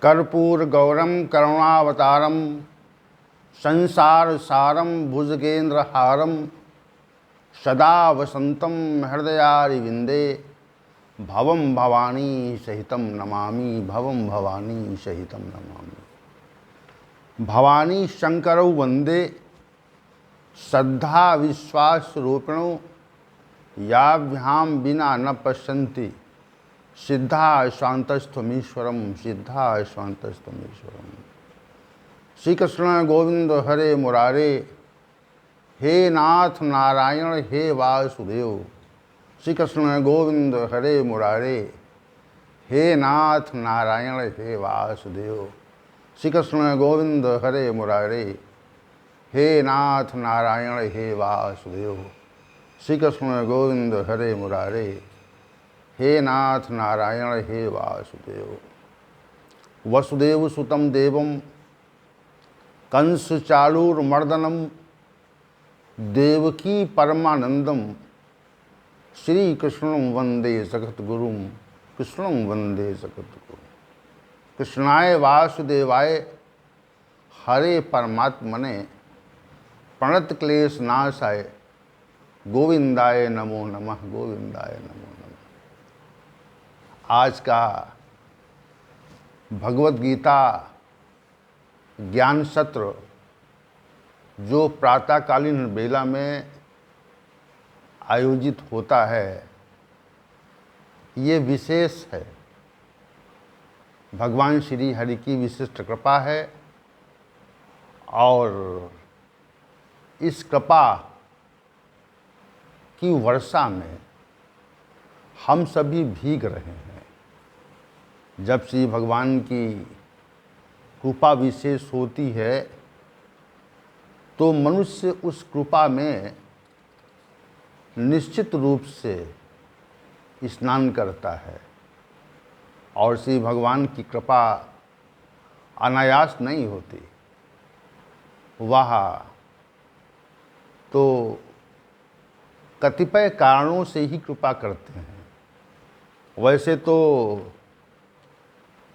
कर्पूरगौरम करुणावतारम संसार सारम भुजगेन्द्रहारम सदा वसंतम हृदयारिविंदे भवम भवानी सहितम नमामि भवम भवानी सहितम नमामि। भवानी शंकरौ वंदे श्रद्धा विश्वास रूपिणो याभ्यां विना न पश्यन्ति सिद्धा स्वांतस्थमीश्वरम सिद्धा स्वांतस्थमीश्वरम। श्री कृष्ण गोविंद हरे मुरारे, हे नाथ नारायण हे वासुदेव। श्री कृष्ण गोविंद हरे मुरारे, हे नाथ नारायण हे वासुदेव। श्री कृष्ण गोविंद हरे मुरारे, हे नाथ नारायण हे वासुदेव। श्री कृष्ण गोविंद हरे मुरारे, हे नाथ नारायण हे वासुदेव। वसुदेव सुतम देवम कंस चाणूरमर्दनम देवकी परमानंदम श्री कृष्णं वंदे जगद्गुरुं कृष्णं वंदे जगद्गुरुं। कृष्णाय वासुदेवाय हरे परमात्मने प्रणत क्लेश नाशाय गोविंदाय नमो नमः गोविंदाय नमो नमः। आज का भगवद गीता ज्ञान सत्र जो प्रातःकालीन बेला में आयोजित होता है, ये विशेष है। भगवान श्री हरि की विशिष्ट कृपा है और इस कृपा की वर्षा में हम सभी भीग रहे हैं। जब श्री भगवान की कृपा विशेष होती है तो मनुष्य उस कृपा में निश्चित रूप से स्नान करता है और श्री भगवान की कृपा अनायास नहीं होती। वह तो कतिपय कारणों से ही कृपा करते हैं। वैसे तो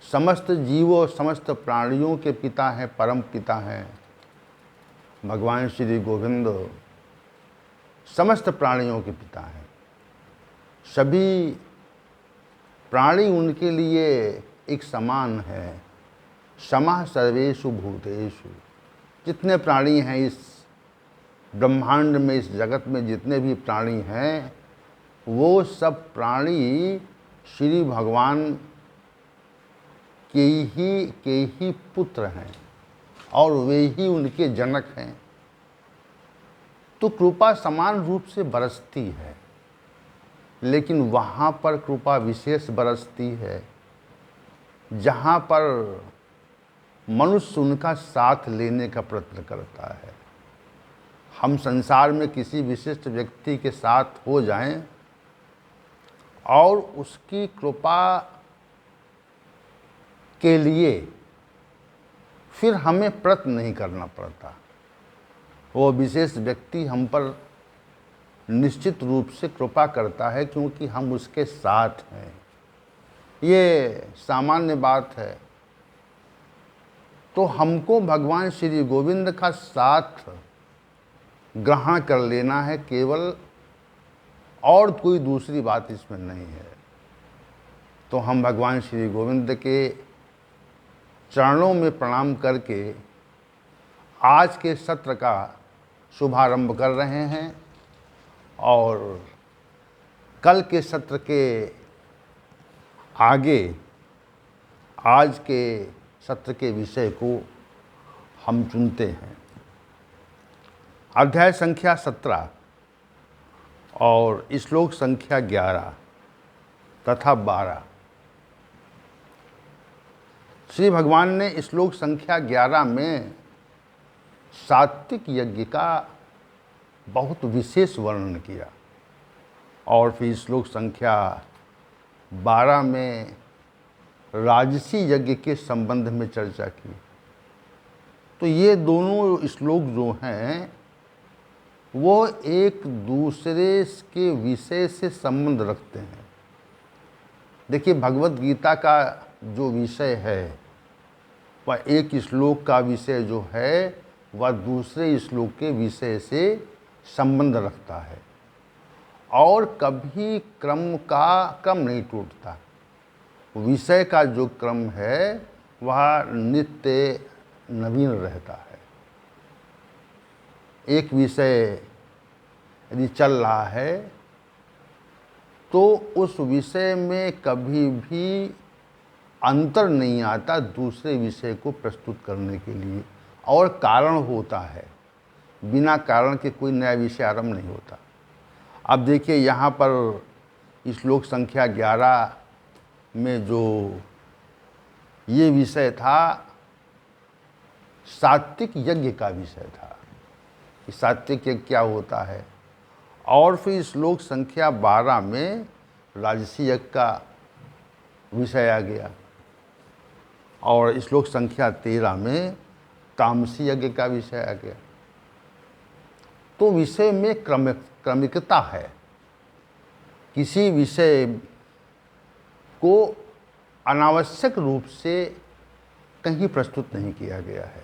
समस्त जीवों समस्त प्राणियों के पिता हैं, परम पिता हैं भगवान श्री गोविंद। समस्त प्राणियों के पिता हैं। सभी प्राणी उनके लिए एक समान है। समः सर्वेषु भूतेषु। जितने प्राणी हैं इस ब्रह्मांड में, इस जगत में जितने भी प्राणी हैं, वो सब प्राणी श्री भगवान के ही पुत्र हैं और वे ही उनके जनक हैं। तो कृपा समान रूप से बरसती है, लेकिन वहाँ पर कृपा विशेष बरसती है जहाँ पर मनुष्य उनका साथ लेने का प्रयत्न करता है। हम संसार में किसी विशिष्ट व्यक्ति के साथ हो जाएं और उसकी कृपा के लिए फिर हमें प्रयत्न नहीं करना पड़ता। वो विशेष व्यक्ति हम पर निश्चित रूप से कृपा करता है क्योंकि हम उसके साथ हैं। ये सामान्य बात है। तो हमको भगवान श्री गोविंद का साथ ग्रहण कर लेना है केवल, और कोई दूसरी बात इसमें नहीं है। तो हम भगवान श्री गोविंद के चरणों में प्रणाम करके आज के सत्र का शुभारंभ कर रहे हैं और कल के सत्र के आगे आज के सत्र के विषय को हम चुनते हैं। अध्याय संख्या 17 और श्लोक संख्या 11 तथा 12। श्री भगवान ने श्लोक संख्या 11 में सात्विक यज्ञ का बहुत विशेष वर्णन किया और फिर श्लोक संख्या 12 में राजसी यज्ञ के संबंध में चर्चा की। तो ये दोनों श्लोक जो हैं वो एक दूसरे के विषय से संबंध रखते हैं। देखिए, भगवत गीता का जो विषय है वह एक श्लोक का विषय जो है वह दूसरे श्लोक के विषय से संबंध रखता है और कभी क्रम नहीं टूटता। विषय का जो क्रम है वह नित्य नवीन रहता है। एक विषय यदि चल रहा है तो उस विषय में कभी भी अंतर नहीं आता दूसरे विषय को प्रस्तुत करने के लिए, और कारण होता है। बिना कारण के कोई नया विषय आरंभ नहीं होता। अब देखिए यहाँ पर श्लोक संख्या 11 में जो ये विषय था, सात्विक यज्ञ का विषय था कि सात्विक यज्ञ क्या होता है। और फिर श्लोक संख्या 12 में राजसी यज्ञ का विषय आ गया और श्लोक संख्या 13 में तामसी यज्ञ का विषय आ गया। तो विषय में क्रमिकता है। किसी विषय को अनावश्यक रूप से कहीं प्रस्तुत नहीं किया गया है।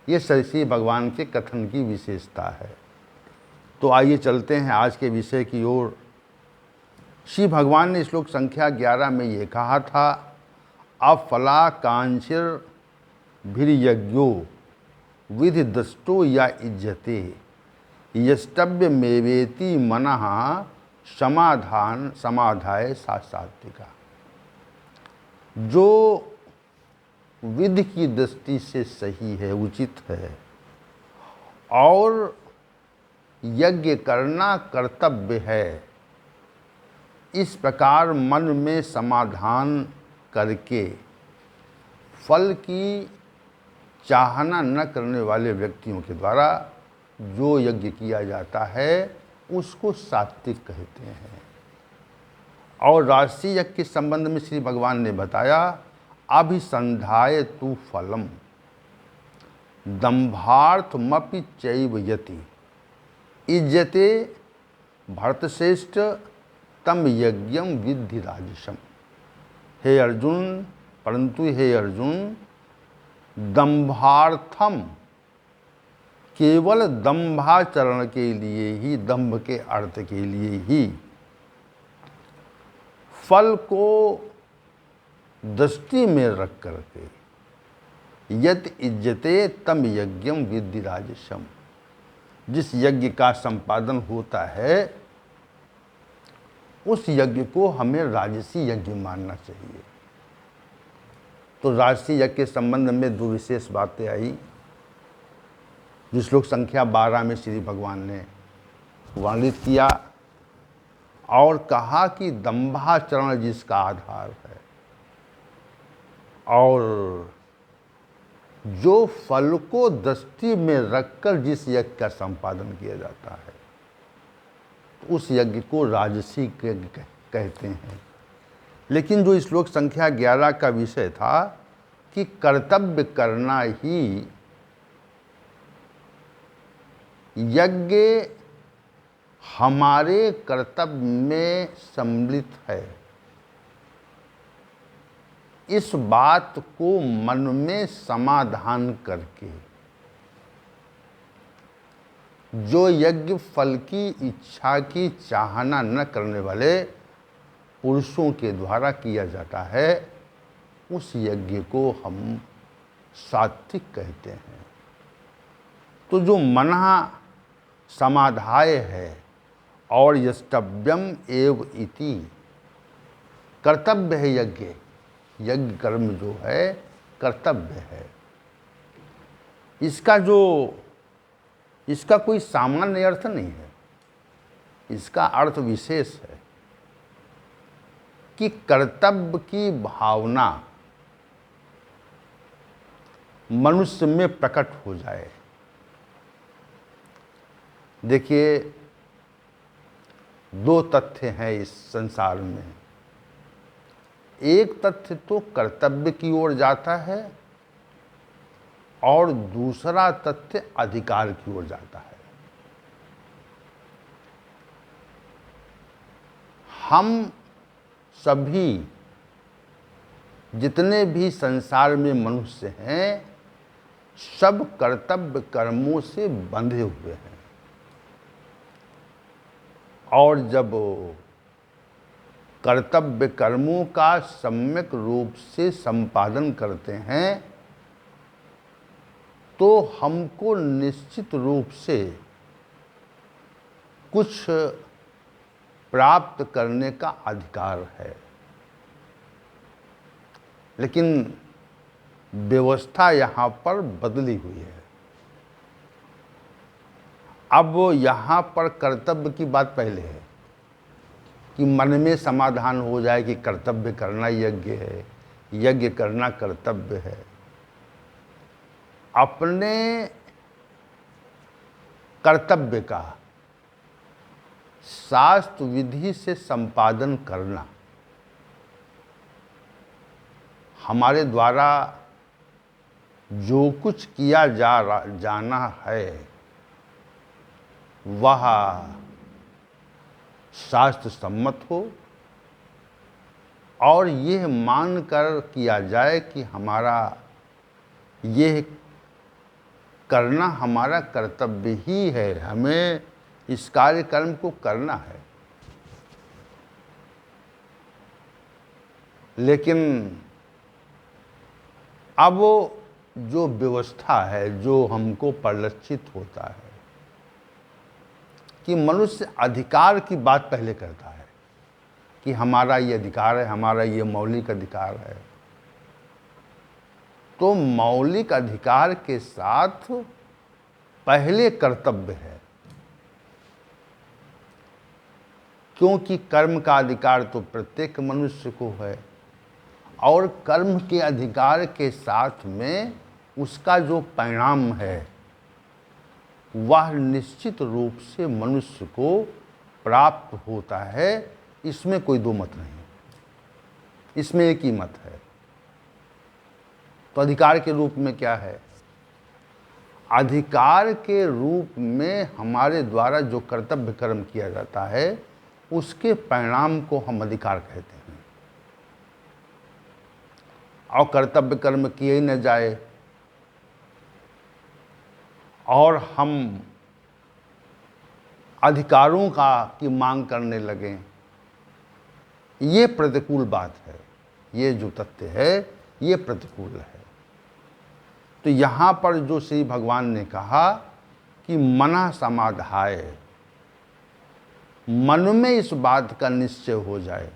ये श्री भगवान के कथन की विशेषता है। तो आइए चलते हैं आज के विषय की ओर। श्री भगवान ने श्लोक संख्या 11 में ये कहा था, अफलाकांक्षिर भिर्यज्ञो विधि दृष्टो या इज्जते यष्टव्य मेवेति मनः समाधाय सात्विका। जो विधि की दृष्टि से सही है, उचित है, और यज्ञ करना कर्तव्य है, इस प्रकार मन में समाधान करके फल की चाहना न करने वाले व्यक्तियों के द्वारा जो यज्ञ किया जाता है उसको सात्विक कहते हैं। और राजसी यज्ञ के संबंध में श्री भगवान ने बताया, अभिसंधाय तु फलम दंभार्थमपि चैव यति इज्जते भरतश्रेष्ठ तम यज्ञम विद्धि राजसम। हे अर्जुन, परंतु हे अर्जुन, दंभार्थम, केवल दंभाचरण के लिए ही, दंभ के अर्थ के लिए ही फल को दृष्टि में रख करके यत इज्जते तम यज्ञम विद्धि राजसम, जिस यज्ञ का संपादन होता है उस यज्ञ को हमें राजसी यज्ञ मानना चाहिए। तो राजसी यज्ञ के संबंध में दो विशेष बातें आई जो श्लोक संख्या 12 में श्री भगवान ने वर्णित किया और कहा कि दंभाचरण जिसका आधार है और जो फल को दृष्टि में रखकर जिस यज्ञ का संपादन किया जाता है तो उस यज्ञ को राजसी यज्ञ कहते हैं। लेकिन जो श्लोक संख्या 11 का विषय था कि कर्तव्य करना ही यज्ञ हमारे कर्तव्य में सम्मिलित है, इस बात को मन में समाधान करके जो यज्ञ फल की इच्छा की चाहना न करने वाले पुरुषों के द्वारा किया जाता है उस यज्ञ को हम सात्विक कहते हैं। तो जो मनः समाधाय है और यष्टव्यम एव इति, कर्तव्य है यज्ञ, यज्ञ कर्म जो है कर्तव्य है। इसका कोई सामान्य अर्थ नहीं है, इसका अर्थ विशेष है कि कर्तव्य की भावना मनुष्य में प्रकट हो जाए। देखिए, दो तथ्य हैं इस संसार में। एक तथ्य तो कर्तव्य की ओर जाता है और दूसरा तथ्य अधिकार की ओर जाता है। हम सभी जितने भी संसार में मनुष्य हैं सब कर्तव्य कर्मों से बंधे हुए हैं, और जब कर्तव्य कर्मों का सम्यक रूप से संपादन करते हैं तो हमको निश्चित रूप से कुछ प्राप्त करने का अधिकार है। लेकिन व्यवस्था यहाँ पर बदली हुई है। अब यहाँ पर कर्तव्य की बात पहले है कि मन में समाधान हो जाए कि कर्तव्य करना यज्ञ है, यज्ञ करना कर्तव्य है। अपने कर्तव्य का शास्त्र विधि से संपादन करना, हमारे द्वारा जो कुछ किया जाना है वह शास्त्र सम्मत हो और यह मानकर किया जाए कि हमारा यह करना हमारा कर्तव्य ही है, हमें इस कार्यक्रम को करना है। लेकिन अब जो व्यवस्था है, जो हमको परिलक्षित होता है कि मनुष्य अधिकार की बात पहले करता है कि हमारा ये अधिकार है, हमारा ये मौलिक अधिकार है। तो मौलिक अधिकार के साथ पहले कर्तव्य है, क्योंकि कर्म का अधिकार तो प्रत्येक मनुष्य को है और कर्म के अधिकार के साथ में उसका जो परिणाम है वह निश्चित रूप से मनुष्य को प्राप्त होता है। इसमें कोई दो मत नहीं, इसमें एक ही मत है। तो अधिकार के रूप में क्या है? अधिकार के रूप में हमारे द्वारा जो कर्तव्य कर्म किया जाता है उसके परिणाम को हम अधिकार कहते हैं। और कर्तव्य कर्म किए ही न जाए और हम अधिकारों की मांग करने लगें, ये प्रतिकूल बात है। ये जो तथ्य है ये प्रतिकूल है। तो यहाँ पर जो श्री भगवान ने कहा कि मनः समाधाय, मन में इस बात का निश्चय हो जाए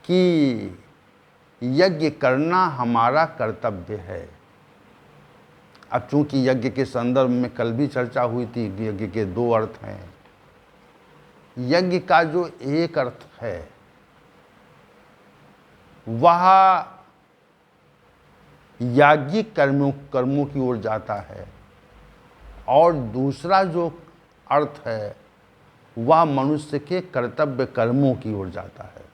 कि यज्ञ करना हमारा कर्तव्य है। अब चूंकि यज्ञ के संदर्भ में कल भी चर्चा हुई थी, यज्ञ के दो अर्थ हैं। यज्ञ का जो एक अर्थ है वह याज्ञिक कर्मों की ओर जाता है और दूसरा जो अर्थ है वह मनुष्य के कर्तव्य कर्मों की ओर जाता है।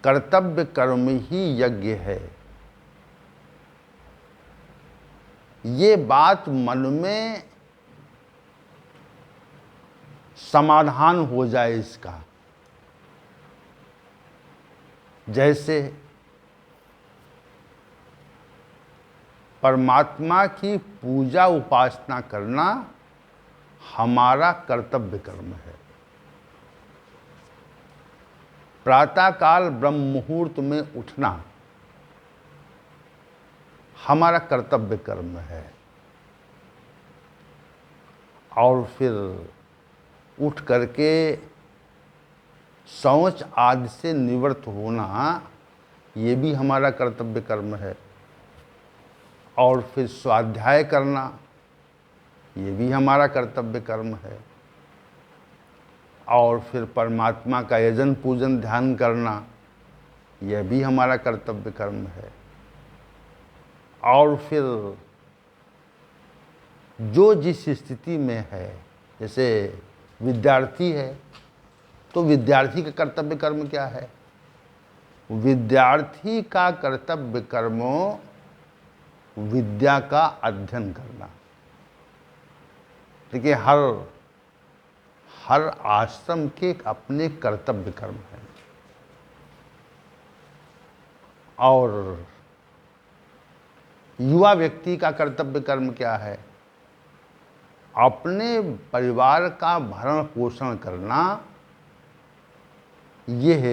कर्तव्य कर्म ही यज्ञ है। ये बात मन में समाधान हो जाए इसका। जैसे परमात्मा की पूजा उपासना करना हमारा कर्तव्य कर्म है। प्रातःकाल ब्रह्म मुहूर्त में उठना हमारा कर्तव्य कर्म है। और फिर उठ करके शौच आदि से निवृत्त होना ये भी हमारा कर्तव्य कर्म है। और फिर स्वाध्याय करना ये भी हमारा कर्तव्य कर्म है। और फिर परमात्मा का यजन पूजन ध्यान करना यह भी हमारा कर्तव्य कर्म है। और फिर जो जिस स्थिति में है, जैसे विद्यार्थी है तो विद्यार्थी का कर्तव्य कर्म क्या है? विद्यार्थी का कर्तव्य कर्म विद्या का अध्ययन करना। देखिए हर आश्रम के अपने कर्तव्य कर्म हैं। और युवा व्यक्ति का कर्तव्य कर्म क्या है? अपने परिवार का भरण पोषण करना। यह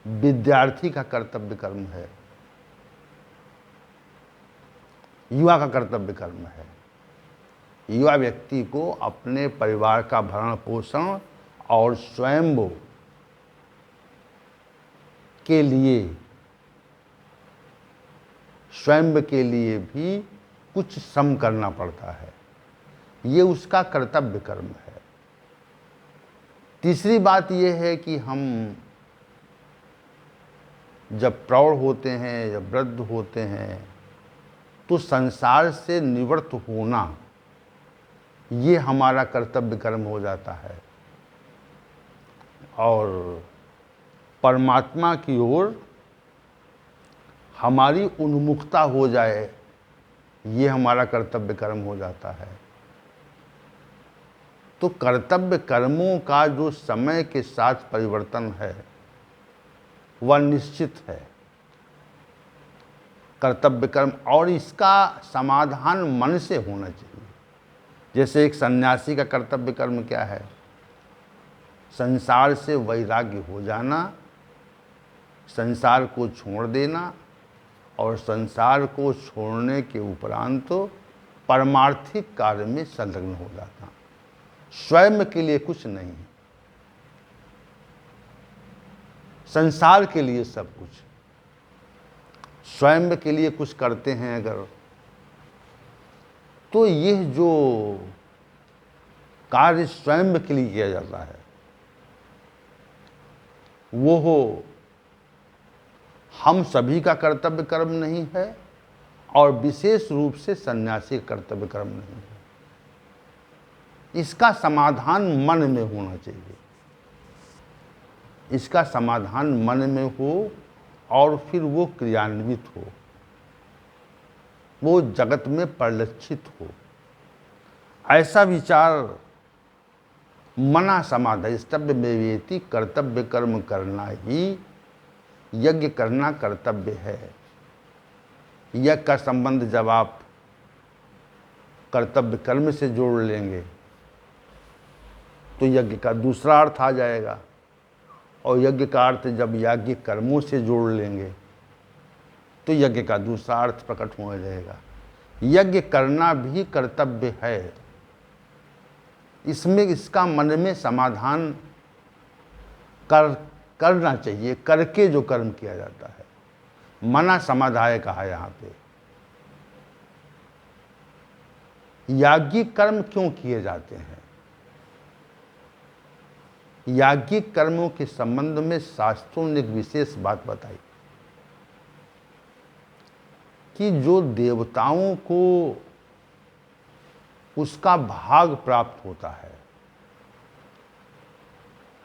विद्यार्थी का कर्तव्य कर्म है, युवा का कर्तव्य कर्म है। युवा व्यक्ति को अपने परिवार का भरण पोषण और स्वयं के लिए भी कुछ श्रम करना पड़ता है। ये उसका कर्तव्य कर्म है। तीसरी बात यह है कि हम जब प्रौढ़ होते हैं, जब वृद्ध होते हैं, तो संसार से निवृत्त होना ये हमारा कर्तव्य कर्म हो जाता है और परमात्मा की ओर हमारी उन्मुखता हो जाए, ये हमारा कर्तव्य कर्म हो जाता है। तो कर्तव्य कर्मों का जो समय के साथ परिवर्तन है वह निश्चित है। कर्तव्य कर्म, और इसका समाधान मन से होना चाहिए। जैसे एक सन्यासी का कर्तव्य कर्म क्या है? संसार से वैराग्य हो जाना, संसार को छोड़ देना और संसार को छोड़ने के उपरांत तो परमार्थिक कार्य में संलग्न हो जाना। स्वयं के लिए कुछ नहीं, संसार के लिए सब कुछ। स्वयं के लिए कुछ करते हैं अगर, तो यह जो कार्य स्वयं के लिए किया जाता है वो हम सभी का कर्तव्य कर्म नहीं है और विशेष रूप से सन्यासी का कर्तव्य कर्म नहीं है। इसका समाधान मन में होना चाहिए। इसका समाधान मन में हो और फिर वो क्रियान्वित हो, वो जगत में परिलक्षित हो। ऐसा विचार मना समाधिस्तव्य मेवेति, कर्तव्य कर्म करना ही यज्ञ करना कर्तव्य है। यज्ञ का संबंध जब आप कर्तव्य कर्म से जोड़ लेंगे तो यज्ञ का दूसरा अर्थ आ जाएगा, और यज्ञ का अर्थ जब याज्ञिक कर्मों से जोड़ लेंगे तो यज्ञ का दूसरा अर्थ प्रकट होने लगेगा। यज्ञ करना भी कर्तव्य है। इसमें इसका मन में समाधान करना चाहिए, करके जो कर्म किया जाता है। मना समाधाय कहा यहाँ पे। याज्ञिक कर्म क्यों किए जाते हैं? याज्ञिक कर्मों के संबंध में शास्त्रों ने एक विशेष बात बताई कि जो देवताओं को उसका भाग प्राप्त होता है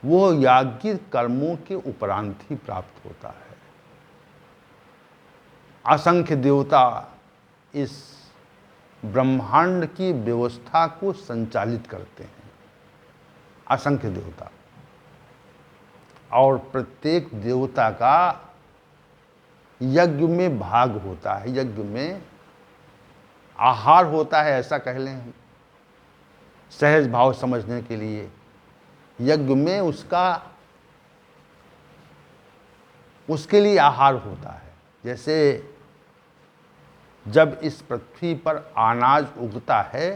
वो याज्ञिक कर्मों के उपरांत ही प्राप्त होता है। असंख्य देवता इस ब्रह्मांड की व्यवस्था को संचालित करते हैं, असंख्य देवता, और प्रत्येक देवता का यज्ञ में भाग होता है, यज्ञ में आहार होता है, ऐसा कह लें हम सहज भाव समझने के लिए। यज्ञ में उसके लिए आहार होता है। जैसे जब इस पृथ्वी पर अनाज उगता है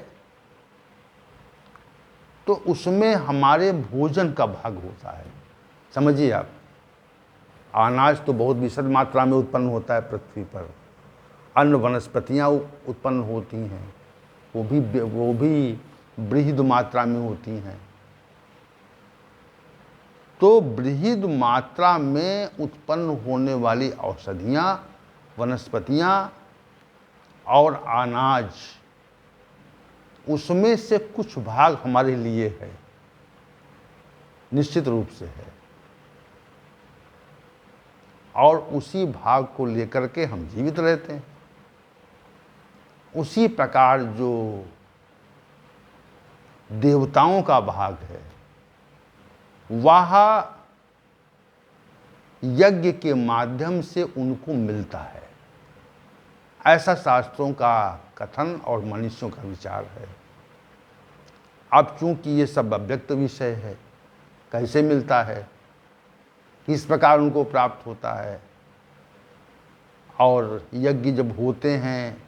तो उसमें हमारे भोजन का भाग होता है। समझिए आप, अनाज तो बहुत विशद मात्रा में उत्पन्न होता है पृथ्वी पर, अन्न वनस्पतियाँ उत्पन्न होती हैं, वो भी बृहद मात्रा में होती हैं। तो बृहद मात्रा में उत्पन्न होने वाली औषधियाँ, वनस्पतियाँ और अनाज, उसमें से कुछ भाग हमारे लिए है, निश्चित रूप से है, और उसी भाग को लेकर के हम जीवित रहते हैं। उसी प्रकार जो देवताओं का भाग है वह यज्ञ के माध्यम से उनको मिलता है। ऐसा शास्त्रों का कथन और मनुष्यों का विचार है। अब चूंकि ये सब अव्यक्त विषय है, कैसे मिलता है, किस प्रकार उनको प्राप्त होता है, और यज्ञ जब होते हैं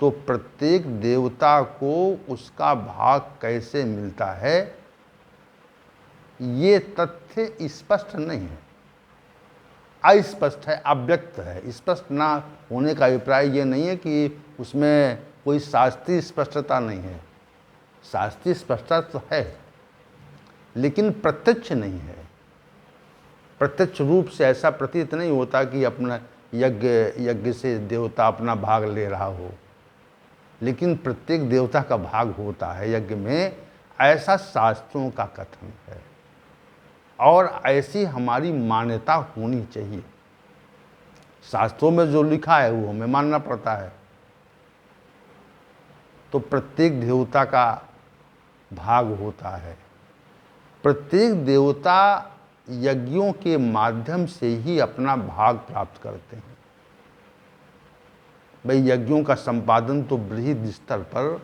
तो प्रत्येक देवता को उसका भाग कैसे मिलता है, ये तथ्य स्पष्ट नहीं है, अस्पष्ट है, अव्यक्त है। स्पष्ट ना होने का अभिप्राय ये नहीं है कि उसमें कोई शास्त्रीय स्पष्टता नहीं है। शास्त्रीय स्पष्टता तो है, लेकिन प्रत्यक्ष नहीं है। प्रत्यक्ष रूप से ऐसा प्रतीत नहीं होता कि अपना यज्ञ से देवता अपना भाग ले रहा हो, लेकिन प्रत्येक देवता का भाग होता है यज्ञ में, ऐसा शास्त्रों का कथन है। और ऐसी हमारी मान्यता होनी चाहिए। शास्त्रों में जो लिखा है वो हमें मानना पड़ता है। तो प्रत्येक देवता का भाग होता है। प्रत्येक देवता यज्ञों के माध्यम से ही अपना भाग प्राप्त करते हैं। भाई, यज्ञों का संपादन तो बृहद स्तर पर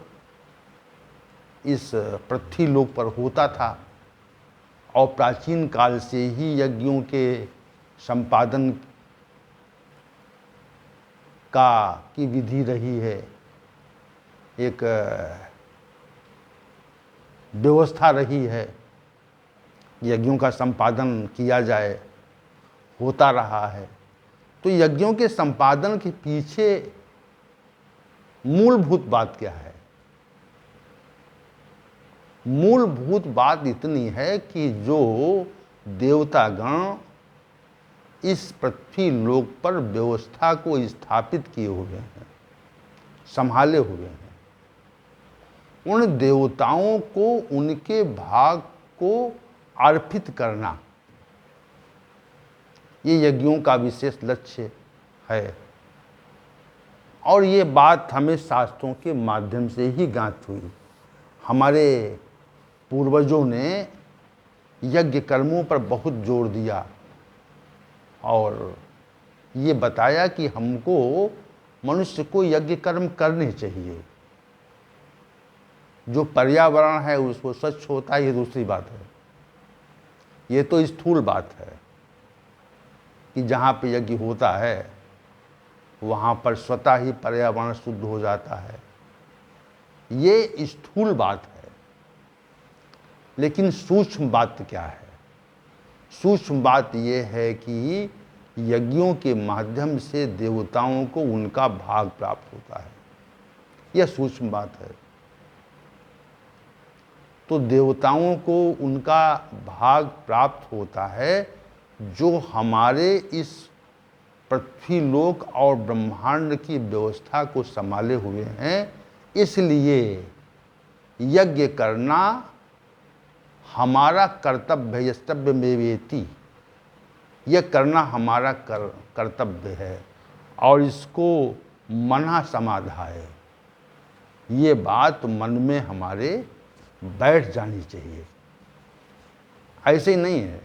इस पृथ्वी लोक पर होता था, और प्राचीन काल से ही यज्ञों के संपादन की विधि रही है, एक व्यवस्था रही है। यज्ञों का संपादन किया जाए, होता रहा है। तो यज्ञों के संपादन के पीछे मूलभूत बात क्या है? मूलभूत बात इतनी है कि जो देवतागण इस पृथ्वी लोक पर व्यवस्था को स्थापित किए हुए हैं, संभाले हुए हैं, उन देवताओं को उनके भाग को अर्पित करना, ये यज्ञों का विशेष लक्ष्य है। और ये बात हमें शास्त्रों के माध्यम से ही ज्ञात हुई। हमारे पूर्वजों ने यज्ञ कर्मों पर बहुत जोर दिया और ये बताया कि हमको मनुष्य को यज्ञ कर्म करने चाहिए। जो पर्यावरण है उसको स्वच्छ होता है, ये दूसरी बात है। ये तो स्थूल बात है कि जहाँ पे यज्ञ होता है वहाँ पर स्वतः ही पर्यावरण शुद्ध हो जाता है, ये स्थूल बात है। लेकिन सूक्ष्म बात क्या है? सूक्ष्म बात ये है कि यज्ञों के माध्यम से देवताओं को उनका भाग प्राप्त होता है, यह सूक्ष्म बात है। तो देवताओं को उनका भाग प्राप्त होता है जो हमारे इस पृथ्वी लोक और ब्रह्मांड की व्यवस्था को संभाले हुए हैं। इसलिए यज्ञ करना हमारा कर्तव्य, यस्तव्य में वेति, यह करना हमारा कर्तव्य है और इसको मना समाधाय, ये बात मन में हमारे बैठ जानी चाहिए। ऐसे ही नहीं है,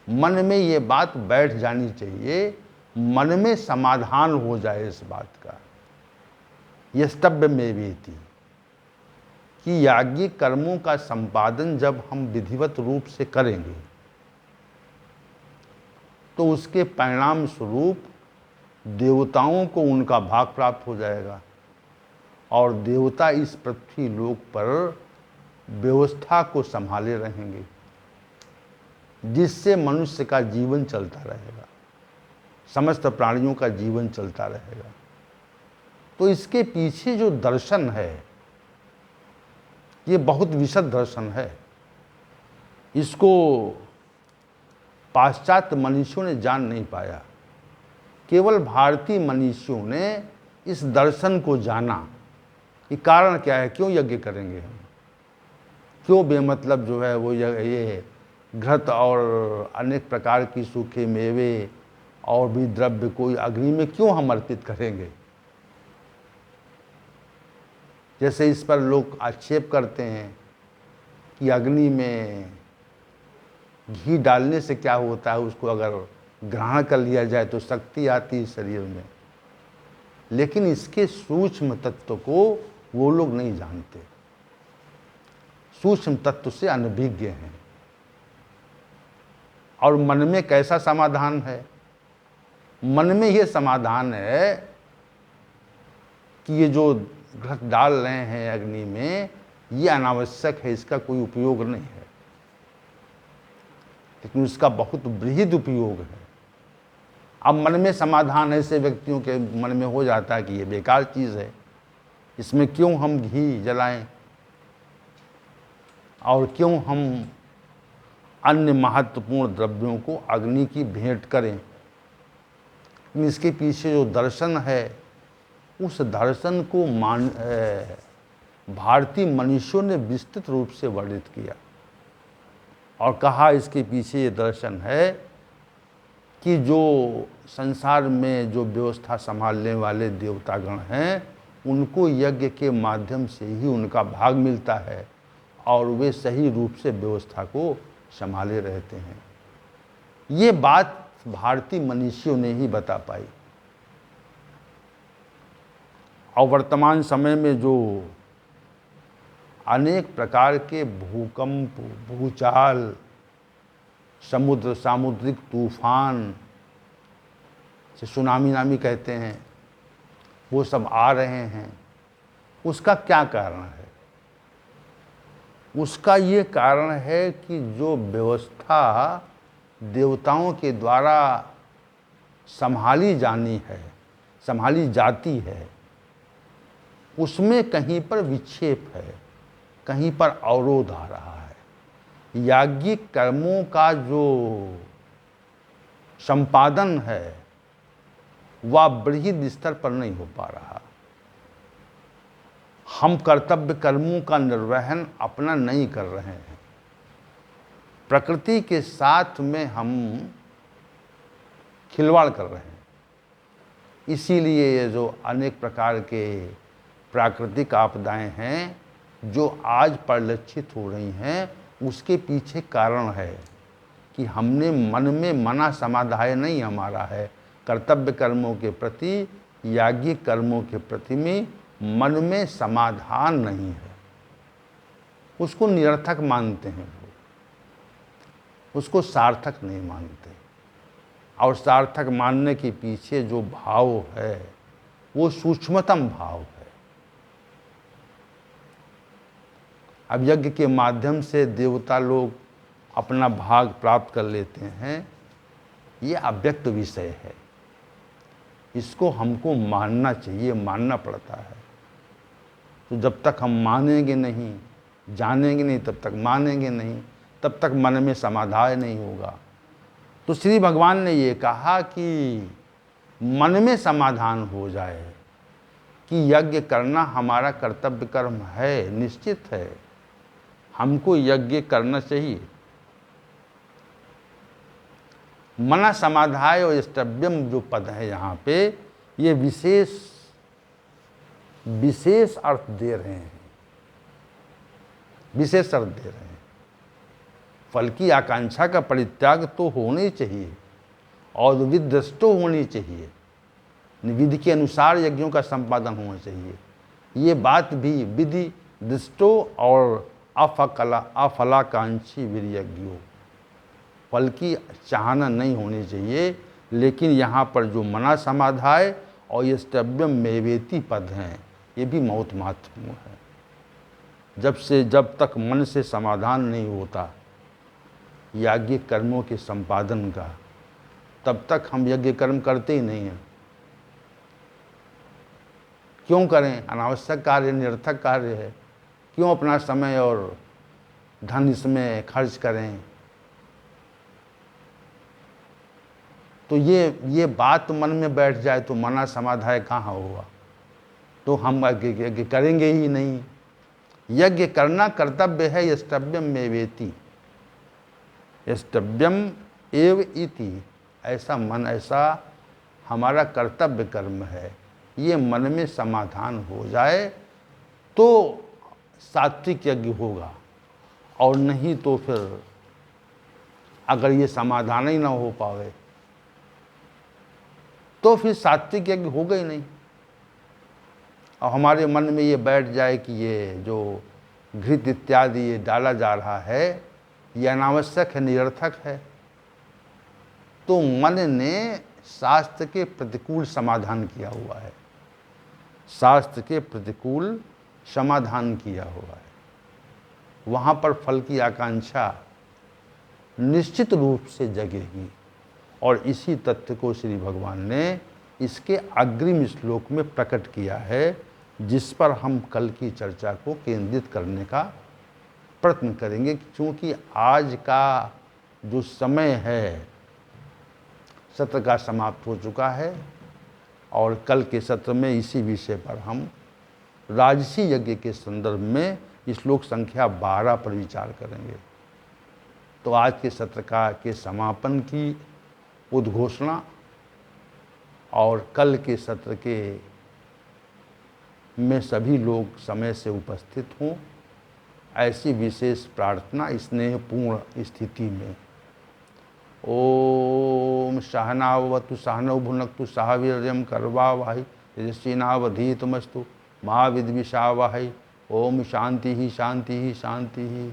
मन में ये बात बैठ जानी चाहिए, मन में समाधान हो जाए इस बात का, यस्तव्य में वेति, कि याज्ञिक कर्मों का संपादन जब हम विधिवत रूप से करेंगे तो उसके परिणाम स्वरूप देवताओं को उनका भाग प्राप्त हो जाएगा और देवता इस पृथ्वी लोक पर व्यवस्था को संभाले रहेंगे, जिससे मनुष्य का जीवन चलता रहेगा, समस्त प्राणियों का जीवन चलता रहेगा। तो इसके पीछे जो दर्शन है ये बहुत विशद दर्शन है। इसको पाश्चात्य मनीषियों ने जान नहीं पाया, केवल भारतीय मनीषियों ने इस दर्शन को जाना कि कारण क्या है, क्यों यज्ञ करेंगे हम, क्यों बेमतलब जो है वो ये घृत और अनेक प्रकार की सूखे मेवे और भी द्रव्य कोई अग्नि में क्यों हम अर्पित करेंगे। जैसे इस पर लोग आक्षेप करते हैं कि अग्नि में घी डालने से क्या होता है, उसको अगर ग्रहण कर लिया जाए तो शक्ति आती है शरीर में, लेकिन इसके सूक्ष्म तत्व को वो लोग नहीं जानते, सूक्ष्म तत्व से अनभिज्ञ हैं। और मन में कैसा समाधान है? मन में ये समाधान है कि ये जो घृत डाल रहे हैं अग्नि में, ये अनावश्यक है, इसका कोई उपयोग नहीं है, लेकिन उसका बहुत बृहद उपयोग है। अब मन में समाधान ऐसे व्यक्तियों के मन में हो जाता है कि ये बेकार चीज़ है, इसमें क्यों हम घी जलाएं और क्यों हम अन्य महत्वपूर्ण द्रव्यों को अग्नि की भेंट करें। इसके पीछे जो दर्शन है, उस दर्शन को भारतीय मनुष्यों ने विस्तृत रूप से वर्णित किया और कहा इसके पीछे ये दर्शन है कि जो संसार में जो व्यवस्था संभालने वाले देवतागण हैं, उनको यज्ञ के माध्यम से ही उनका भाग मिलता है और वे सही रूप से व्यवस्था को संभाले रहते हैं। ये बात भारतीय मनुष्यों ने ही बता पाई। और वर्तमान समय में जो अनेक प्रकार के भूकंप, भूचाल, सामुद्रिक तूफान से सुनामी नामी कहते हैं, वो सब आ रहे हैं, उसका क्या कारण है? उसका ये कारण है कि जो व्यवस्था देवताओं के द्वारा संभाली जाती है, उसमें कहीं पर विक्षेप है, कहीं पर अवरोध आ रहा है। याज्ञिक कर्मों का जो संपादन है वह बृहद स्तर पर नहीं हो पा रहा। हम कर्तव्य कर्मों का निर्वहन अपना नहीं कर रहे हैं। प्रकृति के साथ में हम खिलवाड़ कर रहे हैं। इसीलिए ये जो अनेक प्रकार के प्राकृतिक आपदाएं हैं जो आज परिलक्षित हो रही हैं, उसके पीछे कारण है कि हमने मन में मना समाधाय नहीं हमारा है। कर्तव्य कर्मों के प्रति, याज्ञिक कर्मों के प्रति में मन में समाधान नहीं है। उसको निरर्थक मानते हैं लोग, उसको सार्थक नहीं मानते। और सार्थक मानने के पीछे जो भाव है वो सूक्ष्मतम भाव है। अब यज्ञ के माध्यम से देवता लोग अपना भाग प्राप्त कर लेते हैं, ये अव्यक्त विषय है। इसको हमको मानना चाहिए, मानना पड़ता है। तो जब तक हम मानेंगे नहीं, जानेंगे नहीं, तब तक मानेंगे नहीं, तब तक मन में समाधान नहीं होगा। तो श्री भगवान ने ये कहा कि मन में समाधान हो जाए कि यज्ञ करना हमारा कर्तव्य कर्म है, निश्चित है, हमको यज्ञ करना चाहिए। मना समाधाय और स्टव्यम जो पद है यहाँ पे, ये विशेष अर्थ दे रहे हैं, विशेष अर्थ दे रहे हैं। फल की आकांक्षा का परित्याग तो होना ही चाहिए और विदृष्टो होनी चाहिए, विधि के अनुसार यज्ञों का संपादन होना चाहिए। ये बात भी विधि दृष्टो और अफलाकांक्षी वीर्यज्ञो, फल की चाहना नहीं होनी चाहिए। लेकिन यहाँ पर जो मना समाधाय और ये स्टव्यम मेवेति पद हैं, ये भी बहुत महत्वपूर्ण है। जब तक मन से समाधान नहीं होता याज्ञिक कर्मों के संपादन का, तब तक हम यज्ञ कर्म करते ही नहीं हैं। क्यों करें? अनावश्यक कार्य, निरर्थक कार्य है। क्यों अपना समय और धन इसमें खर्च करें? तो ये बात मन में बैठ जाए तो मना समाधाय कहाँ होगा? तो हम यज्ञ करेंगे ही नहीं। यज्ञ करना कर्तव्य है, यष्टव्यम मेवेति, यष्टव्यम एव इति, ऐसा मन, ऐसा हमारा कर्तव्य कर्म है। ये मन में समाधान हो जाए तो सात्विक यज्ञ होगा, और नहीं तो फिर अगर ये समाधान ही ना हो पावे तो फिर सात्विक यज्ञ होगा ही नहीं। और हमारे मन में ये बैठ जाए कि ये जो घृत इत्यादि ये डाला जा रहा है ये अनावश्यक है, निरर्थक है, तो मन ने शास्त्र के प्रतिकूल समाधान किया हुआ है, शास्त्र के प्रतिकूल समाधान किया हुआ है। वहाँ पर फल की आकांक्षा निश्चित रूप से जगेगी। और इसी तथ्य को श्री भगवान ने इसके अग्रिम श्लोक में प्रकट किया है, जिस पर हम कल की चर्चा को केंद्रित करने का प्रयत्न करेंगे। क्योंकि आज का जो समय है सत्र का समाप्त हो चुका है और कल के सत्र में इसी विषय पर हम राजसी यज्ञ के संदर्भ में श्लोक संख्या 12 पर विचार करेंगे। तो आज के सत्र के समापन की उद्घोषणा और कल के सत्र के में सभी लोग समय से उपस्थित हों, ऐसी विशेष प्रार्थना स्नेहपूर्ण स्थिति में। ओम सहनावतु सहनौ भुनक्तु सह वीर्यं कर्वावहै तेजस्विनावधीतमस्तु मा विद्विषावहै। ओम शांति ही शांति ही शांति ही।